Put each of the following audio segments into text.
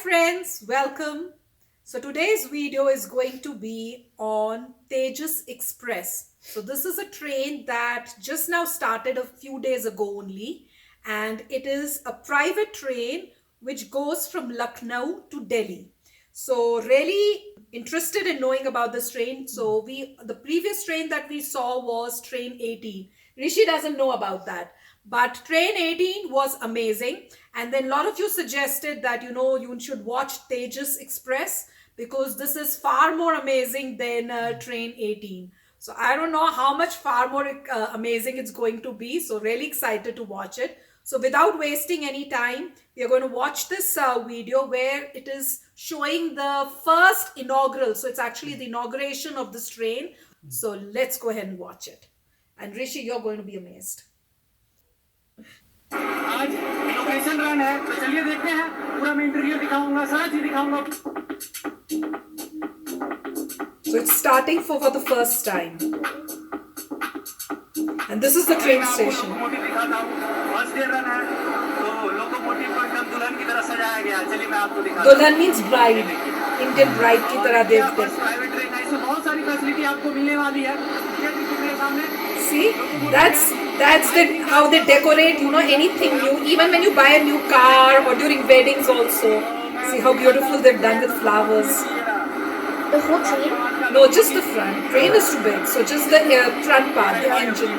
friends, welcome. So today's video is going to be on Tejas Express. So this is a train that just now started a few days ago only, and it is a private train which goes from Lucknow to Delhi. So really interested in knowing about this train. So the previous train that we saw was train 18. Rishi doesn't know about that. But train 18 was amazing. And then a lot of you suggested that, you should watch Tejas Express because this is far more amazing than train 18. So I don't know how much far more amazing it's going to be. So really excited to watch it. So without wasting any time, we are going to watch this video where it is showing the first inaugural. So it's actually the inauguration of this train. So let's go ahead and watch it. And Rishi, you're going to be amazed. आज inauguration run है तो चलिए देखते हैं पूरा मैं interior दिखाऊंगा सारा चीज दिखाऊंगा So it's starting for the first time. And this is the train station. Locomotive दिखाता हूं फर्स्ट डे रन है तो लोकोमोटिव को एकदम दुल्हन की तरह सजाया गया चलिए मैं आपको दिखाता हूं Dulhan means bride. Indian bride की तरह देखते हैं. प्राइवेट ट्रेन है इसमें बहुत सारी फैसिलिटी आपको मिलने वाली है ये देखिए मेरे सामने See, that's how they decorate, anything new. Even when you buy a new car or during weddings also. See how beautiful they've done with flowers. The whole train? No, just the front. Train is too big. So just the front part, the engine.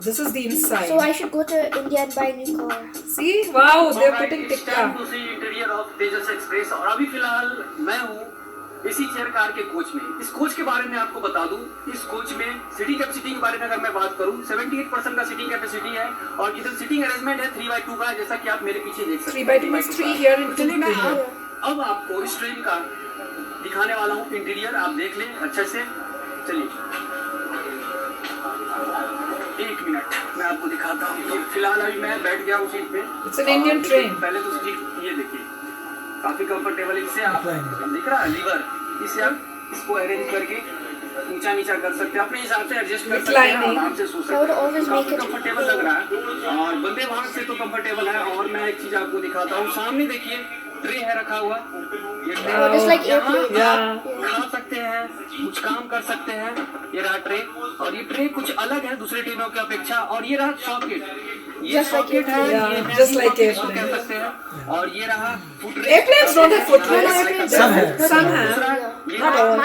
This is the inside. So I should go to India and buy a new car. See? Wow, they're putting tikka. Interior of Tejas express और अभी फिलहाल मैं हूँ इसी chair car के coach में इस coach के बारे में आपको बता दूं इस कोच में सीटिंग कैपेसिटी के बारे में अगर मैं बात करूं 78% का सीटिंग कैपेसिटी है और इधर सीटिंग अरेंजमेंट है 3x2 का जैसा कि आप मेरे पीछे देख सकते हैं 3x2 means 3 here and 2 मैं here. अब आपको इस ट्रेन का दिखाने वाला हूं इंटीरियर आप देख लें अच्छे से चलिए एक मिनट मैं आपको दिखाता हूं फिलहाल अभी मैं बैठ गया हूं सीट पे It's an Indian train. पहले तो सीट ये देखिए काफी कंफर्टेबल इससे आप दिख रहा है लीवर इससे आप इसको अरेंज करके ऊंचा नीचा कर सकते हैं अपने हिसाब से एडजस्ट कर सकते हैं आराम से सो सकते हैं काफी कंफर्टेबल लग रहा है और वंदे भारत से तो कंफर्टेबल है और मैं एक चीज आपको दिखाता हूँ सामने देखिए ट्रे है रखा हुआ ये खा सकते हैं कुछ काम कर सकते हैं ये रहा ट्रे और ये ट्रे कुछ अलग है दूसरे ट्रेनों की अपेक्षा और ये रहा सॉकेट ये सॉकेट है just like airplane. कह सकते हैं और ये रहा Airplanes don't have footrest. Some have. Not all.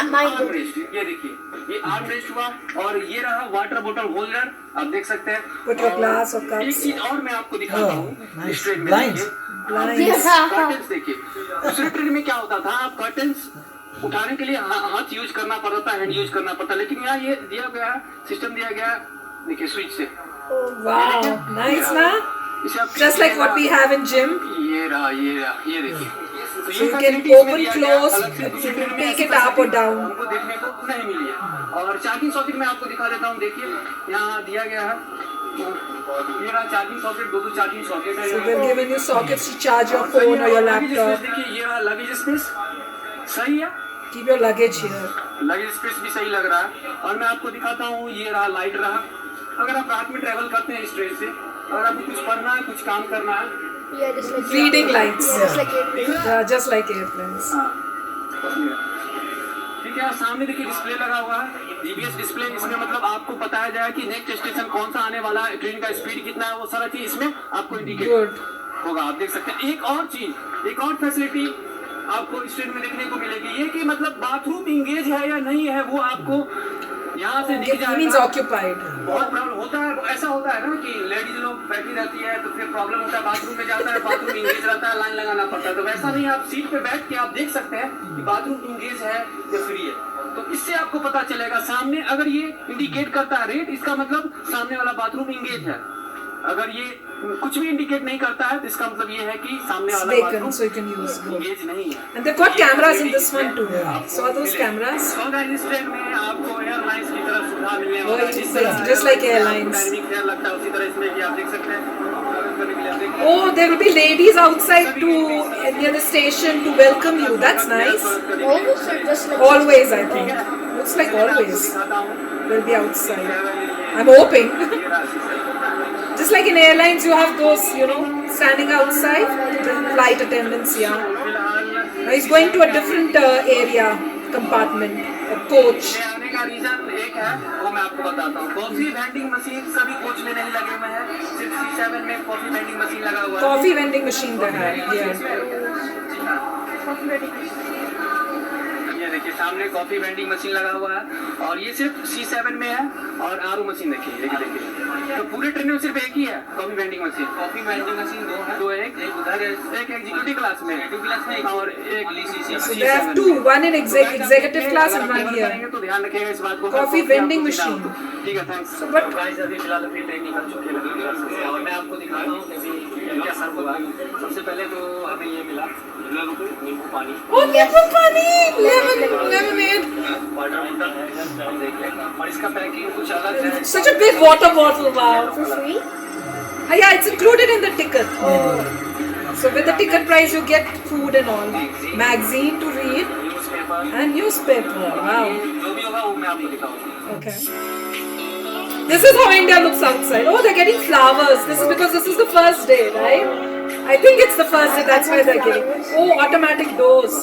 ये देखिए ये आर्म रेस्ट हुआ और ये रहा वाटर बोतल होल्डर आप देख सकते हैं Put your glass or एक cups. चीज और मैं आपको दिखाता हूँ इस ट्रेन में Blinds. कर्टन्स देखिए दूसरे ट्रेन में क्या होता था आप कर्टन्स उठाने के लिए हाथ यूज करना पड़ता था हैंड यूज करना पड़ता लेकिन यहाँ ये दिया गया सिस्टम दिया गया देखिए स्विच से Wow, nice, na? Just like what we have in gym. ये रहा ये देखिए So you can open, close, you can take it up or down. हमको देखने को नहीं मिली है और चार्जिंग सॉकेट मैं आपको दिखा देता हूँ देखिए यहाँ दिया गया है ये रहा चार्जिंग सॉकेट दो चार्जिंग सॉकेट है So they're giving you sockets to charge your phone or your laptop. देखिए ये रहा लगेज स्पेस सही है Keep your luggage here. Luggage space भी सही लग रहा है और मैं आपको दिखाता हूँ ये रहा लाइट रहा अगर आप रात में ट्रेवल करते हैं इस ट्रेन से अगर आपको कुछ पढ़ना है कुछ काम करना है Yeah, just like Reading lights. Just like airplanes. Just like airplanes. ठीक है सामने देखिए डिस्प्ले लगा हुआ है जीपीएस डिस्प्ले इसमें मतलब आपको बताया जाए कि नेक्स्ट स्टेशन कौन सा आने वाला है ट्रेन का स्पीड कितना है वो सारा चीज इसमें आपको इंडिकेट होगा आप देख सकते हैं एक और चीज एक और फैसिलिटी आपको इस ट्रेन में देखने को मिलेगी ये कि मतलब बाथरूम इंगेज है या नहीं है वो आपको यहाँ से दिख जाएगा Means occupied. बहुत प्रॉब्लम होता है ऐसा होता है ना कि लेडीज लोग बैठी रहती है तो फिर प्रॉब्लम होता है बाथरूम में जाता है बाथरूम इंगेज रहता है लाइन लगाना पड़ता है तो वैसा नहीं आप सीट पे बैठ के आप देख सकते हैं कि बाथरूम इंगेज है या फ्री है तो इससे आपको पता चलेगा सामने अगर ये इंडिकेट करता है रेड इसका मतलब सामने वाला बाथरूम इंगेज है अगर ये कुछ भी इंडिकेट नहीं करता है तो इसका मतलब ये है कि सामने वाला bathroom so you can use engage नहीं है And they've got cameras in this one too. Saw those cameras? इस ट्रेन में आपको एयरलाइंस की तरफ सुविधा मिलने वाला है Just like airlines. लगता है उसी तरह इसमें कि आप देख सकते हैं Oh, there will be ladies outside near the station to welcome you. That's nice. Always or just like Always, I think. Looks like always. They'll be outside. I'm hoping. Just like in airlines, you have those, standing outside. The flight attendants, yeah. Now he's going to a different area, compartment, a coach. आने का reason एक है, वो मैं आपको बताता हूँ। Coffee vending machine सभी कोच में नहीं लगे हुए हैं, सिर्फ C7 में कॉफी वेंडिंग मशीन लगा हुआ है। Coffee vending machine they have, yeah. ये देखिए सामने कॉफी वेंडिंग मशीन लगा हुआ है और ये सिर्फ C7 में है और आरओ मशीन देखिए तो पूरे ट्रेन में सिर्फ एक ही है कॉफी वेंडिंग मशीन दो है एक उधर एक एग्जीक्यूटिव क्लास में और एक So they have two, one in executive class and one here. तो ध्यान रखिएगा इस बात को Coffee vending machine. ठीक है थैंक्स But गाइस अभी फिलहाल अपनी ट्रेन निकल चुकी है और मैं आपको दिखाता हूँ कि क्या सर्व हुआ सबसे पहले तो हमें ये मिला नींबू पानी oh, नींबू पानी, lemonade. और इसका पैकिंग कुछ अलग है Such a big water bottle, wow. For free? Yeah, it's included in the ticket. So with the ticket price, you get food and all, magazine to read and newspaper. Wow. जो भी होगा वो मैं आपको दिखाऊंगा Okay. This is how India looks outside. Oh, they're getting flowers. This is because this is the first day, right? I think it's the first day. That's why they're getting. Oh, automatic doors.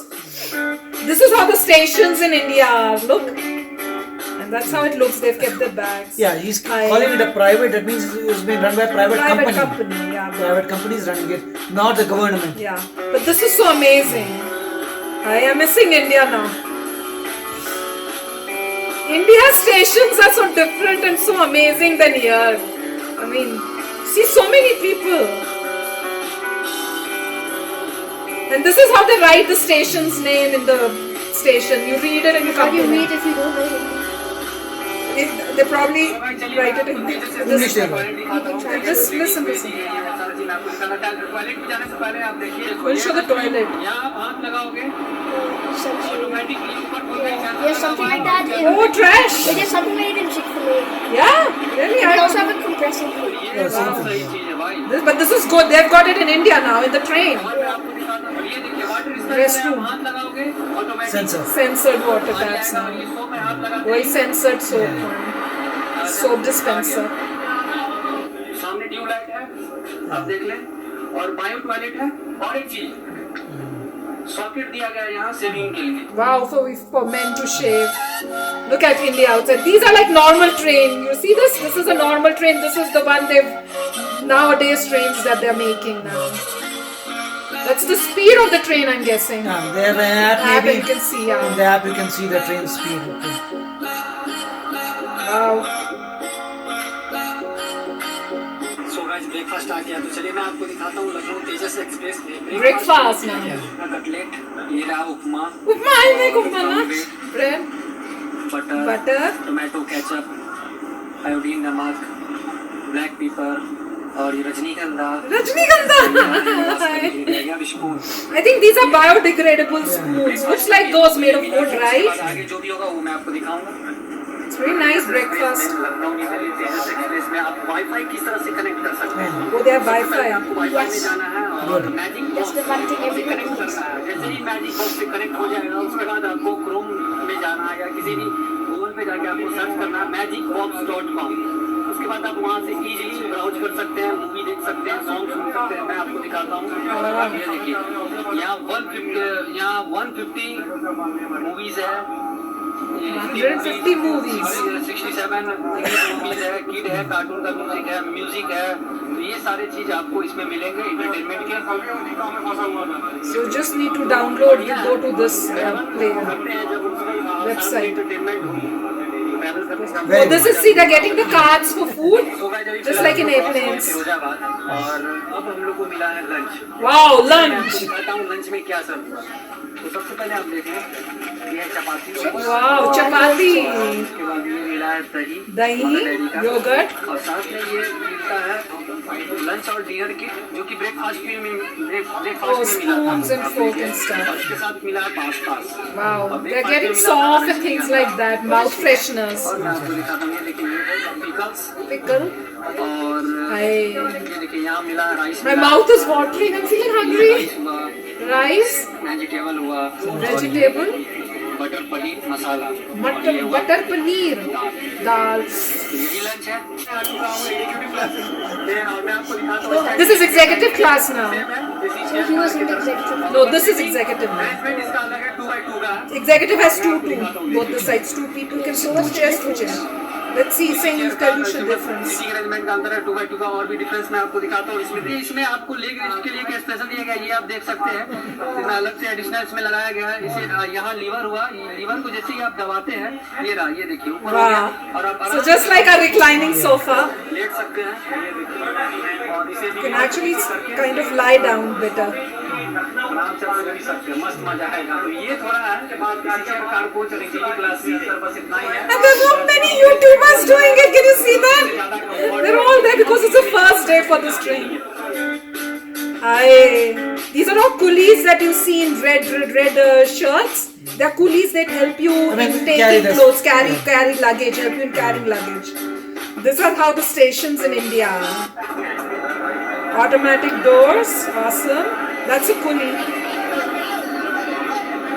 This is how the stations in India are. Look. And that's how it looks. They've kept their bags. Yeah, he's calling it a private. That means it's been run by a private company. Yeah. Private company is running it, not the government. Yeah. But this is so amazing. I am missing India now. India's stations are so different and so amazing than here. I mean, see so many people. And this is how they write the station's name in the station. You read it and you How come do you to read if you don't know it? They probably write it in English this. table. Just listen. Toilet में जाने से पहले आप देखिए We'll show the toilet. यहाँ आप हाथ लगाओगे ऑटोमेटिकली ऊपर खुल जाएगा There's something like that in. Oh, trash! There's something like it in Chick-fil-A. Yeah, really? They also have a compressor plate. ये बहुत सही चीज है भाई But this is good. They've got it in India now in the train. और मैं आपको दिखाता हूँ ये देखिए वाटर Restroom. हाथ लगाओगे automatic Sensor. Censored water taps now. ये सोप में हाथ लगाते Very censored soap. Soap dispenser. सामने ट्यूबलाइट है आप देख लें और बायो टॉयलेट है और एक चीज सॉकेट दिया गया है यहाँ सेविंग के लिए Wow, for men to shave. Look at India outside. These are like normal train. You see this? This is a normal train. This is the one they've nowadays trains that they're making now. That's the speed of the train, I'm guessing. Yeah, they have an app App maybe. you can see, yeah. In the app you can see the train speed. Okay. Wow. So guys breakfast आ गया तो चलिए मैं आपको दिखाता हूँ Lucknow Tejas express में Breakfast now. Cutlet ये रहा upma Upma, I make upma na. Bread, butter butter, tomato ketchup iodine नमक ब्लैक पेपर और ये Rajnigandha Rajnigandha. Spoon I think these are biodegradable spoons. Looks like those made of wood, right? आगे जो भी होगा वो मैं आपको दिखाऊंगा It's very nice breakfast. Lucknow new Delhi Tejas express में आप वाईफाई किस तरह से कनेक्ट कर सकते हैं Oh, they have Wi-Fi. आपको वाईफाई में जाना है और magic That's the one thing everybody connect needs. करना है जैसे ही मैजिक बॉक्स से कनेक्ट हो जाएगा उसके बाद आपको क्रोम में जाना है या किसी भी गूगल पे जाके आपको सर्च करना है magicbox.com उसके बाद आप वहाँ से इजीली ब्राउज कर सकते हैं मूवी देख सकते हैं सॉन्ग सुन सकते हैं मैं आपको दिखाता हूँ ये देखिए यहाँ 150 मूवीज है 150 movies. 67 मूवीज है किड है कार्टून का म्यूजिक है तो ये सारे चीज आपको इसमें मिलेंगे एंटरटेनमेंट के So you just need to download. You go to this player. Website. Oh, this is, see, they're getting the cards for food, just like in airplanes. और अब हम लोग को मिला है लंच Wow, lunch. बताता हूँ लंच में क्या सर्व हुआ तो सबसे पहले आप देखें ये है चपाती Wow, chapati, उसके बाद ये मिला है दही dahi, yogurt. और साथ में ये मिलता है लंच और डिनर किट जो कि ब्रेकफास्ट में Oh, ब्रेकफास्ट में मिला spoons and fork and stuff. और इसके साथ मिला है pasta Wow, they're getting soft and things like that. Mouth fresheners. और मैं आपको दिखाता हूँ ये देखिए ये है पिकल्स Pickle. और ये देखिए यहाँ मिला है rice My mouth is watering. I'm feeling hungry. हुआ Rice, वेजिटेबल हुआ vegetable. मटर paneer masala. Butter paneer dal. यही लंच है। मैं आपको दिखाता हूँ। This is executive class now. So he was in the executive. No, this is executive now. Management इसका अलग है 2x2 का। Executive has two. Both the sides, two people can sit two chairs, two chairs. Let's see, saying you tell you the difference. Seating arrangement का अंतर है 2x2 का। और भी डिफरेंस मैं आपको दिखाता हूँ। इसमें आपको लेग रेस्ट के लिए एक स्पेशल दिया गया है, ये आप देख सकते हैं। इसमें अलग से एडिशनल इसमें लगाया गया है। इसे यहाँ लीवर हुआ, लीवर को जैसे ही आप दबाते हैं, ये रहा, ये देखिए ऊपर हो गया। और आप So just like a reclining sofa, लेट सकते हैं, ये देखिए। और इसे you can actually kind of lie down better. आराम से आप कर सकते हैं, मस्त मजा आएगा। तो ये थोड़ा है कि बात कार को चलेगी क्लास में, सर बस इतना ही है। And there are so many YouTubers doing it. Can you see that? They're all there because it's the first day for this train. Hi. These are all coolies that you see in red shirts. They're coolies that help you in carry taking this. clothes, carry luggage, help you in carrying luggage. These are how the stations in India are. Automatic doors, awesome. That's a coolie.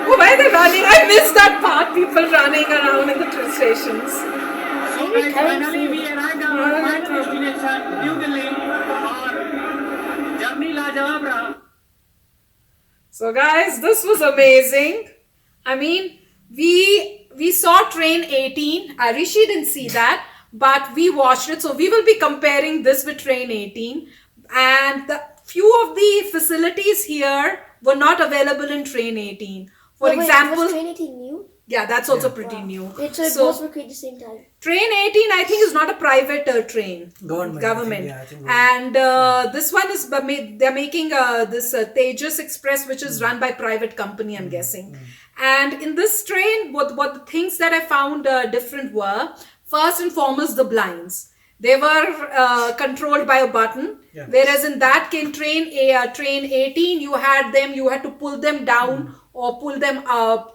Oh, why are they running? I missed that part. People running around in the train stations. Finally we arrived at my destination New Delhi और journey लाजवाब रहा। So guys, this was amazing. I mean, we saw train 18. Rishi didn't see that, but we watched it. So we will be comparing this with train 18. And the few of the facilities here were not available in train 18. For example, was train 18 new? yeah, that's also pretty new. Wait, so both were created at the same time. Train 18, I think, is not a private train. Government. I think, And this one is, they're making this Tejas Express, which is run by private company, I'm guessing. And in this train, what the things that I found different were, first and foremost, the blinds. They were controlled by a button. Yeah. Whereas in that came train 18, you had to pull them down or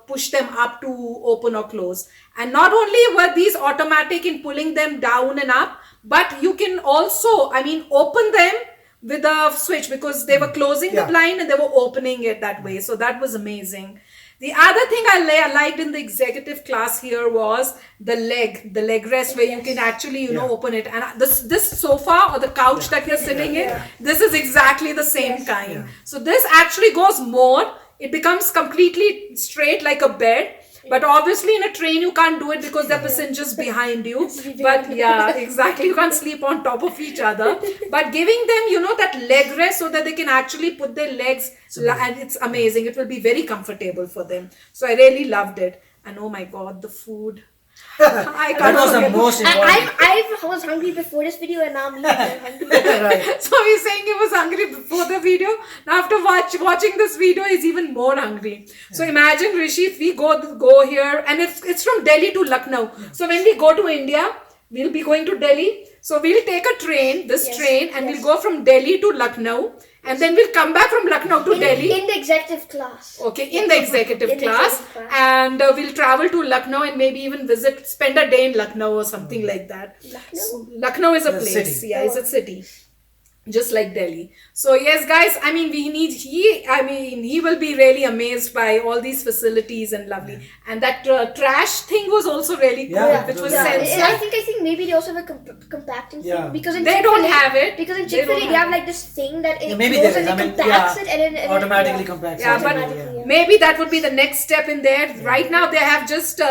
push them up to open or close. And not only were these automatic in pulling them down and up, but you can also, open them with a switch because they were closing the blind and they were opening it that way. So that was amazing. The other thing I liked in the executive class here was the leg rest where you can actually, open it. And this sofa or the couch that you're sitting in, this is exactly the same kind. Yeah. So this actually goes more. It becomes completely straight like a bed. But obviously in a train you can't do it because there are passengers behind you. But yeah, exactly. You can't sleep on top of each other. But giving them, that leg rest so that they can actually put their legs, and it's amazing. It will be very comfortable for them. So I really loved it. And oh my God, the food. I that can't was the forget most important. I was hungry before this video and now I'm hungry. Right. So he's saying he was hungry before the video. Now after watching this video, he's even more hungry. So imagine, Rishi, if we go here, and it's from Delhi to Lucknow. So when we go to India, we'll be going to Delhi. So we'll take a train, train, and we'll go from Delhi to Lucknow. And then we'll come back from Lucknow to Delhi. In the executive class. Okay, in the executive class. And we'll travel to Lucknow and maybe even spend a day in Lucknow or something like that. Lucknow? Lucknow is a The place. city. Yeah, it's a city. Just like Delhi. So yes, guys, he will be really amazed by all these facilities and lovely. And that trash thing was also really cool, Yeah, which was Yeah, and censored. I think maybe they also have a compacting thing. Yeah. Because in They Chick-fil-A- don't have it. Because in They don't Chick-fil-A, they have have like this thing that it Maybe goes there is. and it compacts it and then automatically yeah. compacts. Yeah, it. but Automatically, yeah. maybe that would be the next step in there. Right now they have just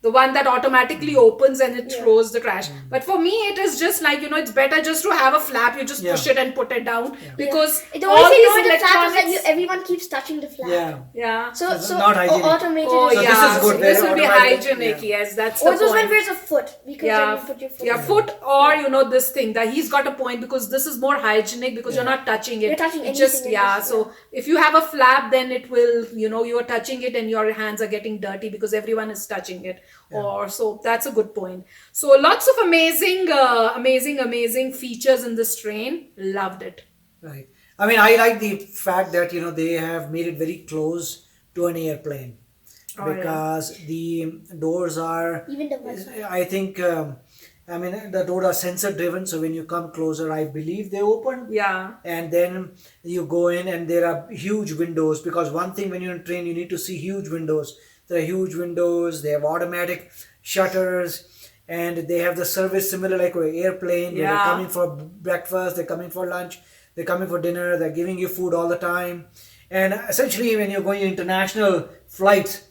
the one that automatically opens and it throws the trash. But for me it is just like, it's better just to have a flap. You just push it and put it down because The only thing is with the flap is that electronics- everyone keeps touching the flap. Yeah. yeah. So not hygienic. automated. Oh is- So yeah, this is good, so very this will be automatic, hygienic. yeah. Yes, that's Or the those when point. there's a foot. Because then you put your foot. Yeah, foot or this thing that he's got a point because this is more hygienic because you're not touching it. You're touching It just anything in this, so if you have a flap, then it will you are touching it and your hands are getting dirty because everyone is touching it. Or so that's a good point. So lots of amazing features in this train. Loved it. Right. I like the fact that they have made it very close to an airplane because the doors are. Even the ones. I think. The doors are sensor driven, so when you come closer, I believe they open. Yeah. And then you go in, and there are huge windows because one thing when you're in train, you need to see huge windows There are huge windows. They have automatic shutters, and they have the service similar like an airplane. Where they're coming for breakfast, they're coming for lunch, they're coming for dinner. They're giving you food all the time. And essentially, when you're going international flights,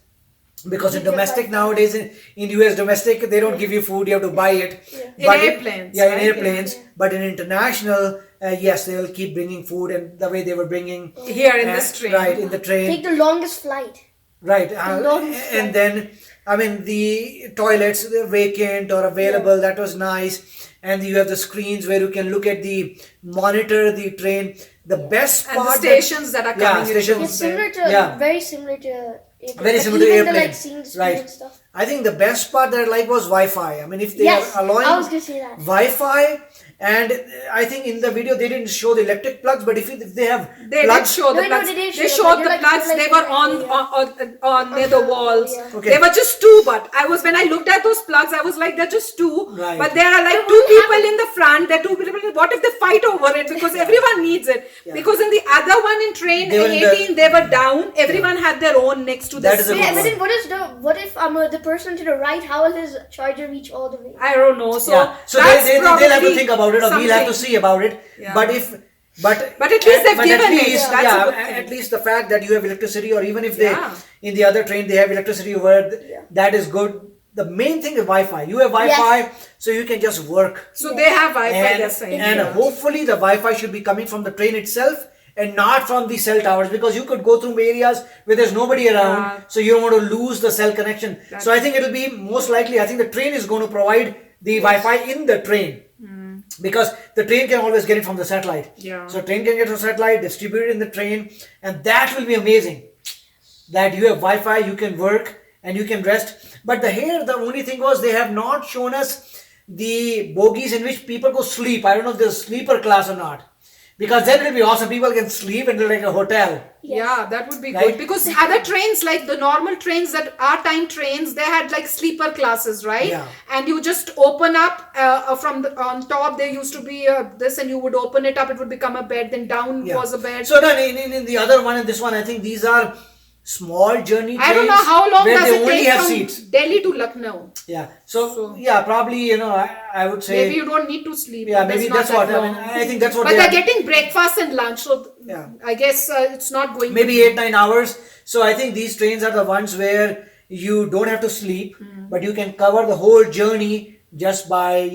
because in domestic nowadays in US domestic they don't give you food, you have to buy it. In airplanes. In airplanes. But in international, yes, they will keep bringing food, and the way they were bringing here in this train. Right, in the train. Take the longest flight. Right, and then I mean the toilets they're vacant or available. That was nice, and you have the screens where you can look at monitor the train. The best part, and the stations that are coming. Stations. It's similar to very similar to airplane. Very similar to even airplane. The, like, seeing the screen and stuff. I think the best part that I like was Wi-Fi. I mean, if they are allowing I was gonna say that. Wi-Fi, and I think in the video they didn't show the electric plugs, but if they have they plugs, did show the plugs. They showed the plugs. They were on near the walls. Yeah. Okay. They were just two, but when I looked at those plugs, I was like, they're just two. Right. But there are like two people in the front. There are two people. What if they fight over it? Because everyone needs it. Yeah. Because in the other one in train 18, they were down. Everyone had their own next to the That is a seat. good But then what if the person to the right, how will his charger reach all the way? I don't know. So so that's they'll have to think about it, or we'll have to something. see about it. Yeah. But at least they've given it. That's a good thing. at least the fact that you have electricity, or even if they in the other train they have electricity over, that is good. The main thing is Wi-Fi. You have Wi-Fi, so you can just work. So they have Wi-Fi. They're saying. And hopefully the Wi-Fi should be coming from the train itself and not from the cell towers, because you could go through areas where there's nobody around, so you don't want to lose the cell connection. So I think it'll be most likely, I think the train is going to provide the Wi-Fi in the train. Because the train can always get it from the satellite. Yeah. So train can get from satellite, distribute it in the train, and that will be amazing. That you have Wi-Fi, you can work and you can rest. But the only thing was they have not shown us the bogies in which people go sleep. I don't know if there's sleeper class or not. Because then it will be awesome. People can sleep in like a hotel. Yeah, that would be Right? good. Because other trains, like the normal trains that are time trains, they had like sleeper classes, right? Yeah. And you just open up on top. There used to be this, and you would open it up. It would become a bed. Then down was a bed. So then in the other one and this one, I think these are small journey trains. I don't know how long where does they it only take have from seats. Delhi to Lucknow. Yeah. So yeah, probably I would say Maybe you don't need to sleep. Yeah, maybe not that's that what long. I think that's what But they're getting breakfast and lunch, so I guess it's not going. Maybe 8-9 hours. So I think these trains are the ones where you don't have to sleep, but you can cover the whole journey just by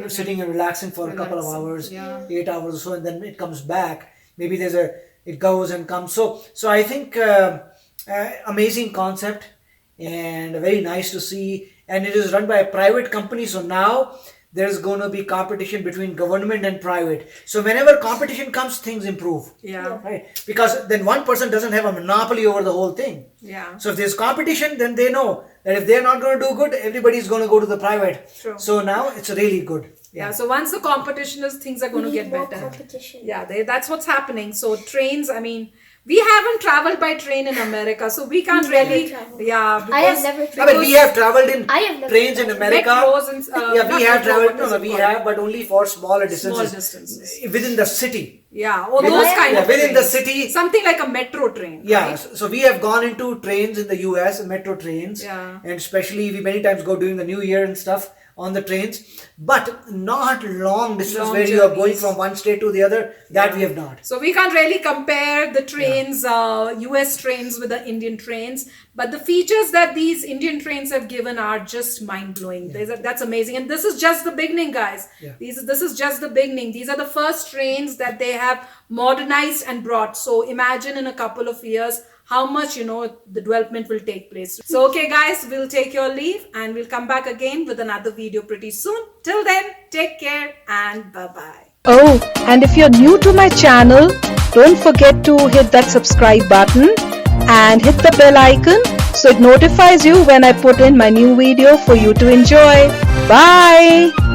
sitting and relaxing for a couple of hours, 8 hours or so, and then it comes back. Maybe it goes and comes. So I think amazing concept and very nice to see. And it is run by a private company. So now there's going to be competition between government and private. So whenever competition comes, things improve. Yeah. Right. Because then one person doesn't have a monopoly over the whole thing. Yeah. So if there's competition, then they know that if they're not going to do good, everybody's going to go to the private. True. So now it's really good. Yeah. So once the competition is, things are going to get more better. competition. Yeah, that's what's happening. So trains, I mean, we haven't traveled by train in America, so we can't really. traveled. Yeah, I have never I traveled. mean, we have traveled in I have never trains in traveled. America. Metros and, yeah, not we have metro, traveled. what is No, it we called? have, but only for smaller distances. Small distances. Within the city. Yeah, all those kind of within the trains. city. Something like a metro train. Yeah, right? so we have gone into trains in the US, metro trains, and especially we many times go during the New Year and stuff on the trains, but not long distance where you are going from one state to the other. That we have not. So we can't really compare the trains, US trains with the Indian trains, but the features that these Indian trains have given are just mind-blowing. That's amazing. And this is just the beginning, guys. Yeah. This is just the beginning. These are the first trains that they have modernized and brought. So imagine in a couple of years how much the development will take place. So okay guys, we'll take your leave and we'll come back again with another video pretty soon. Till then, take care and bye-bye. Oh, and if you're new to my channel, don't forget to hit that subscribe button and hit the bell icon so it notifies you when I put in my new video for you to enjoy. Bye!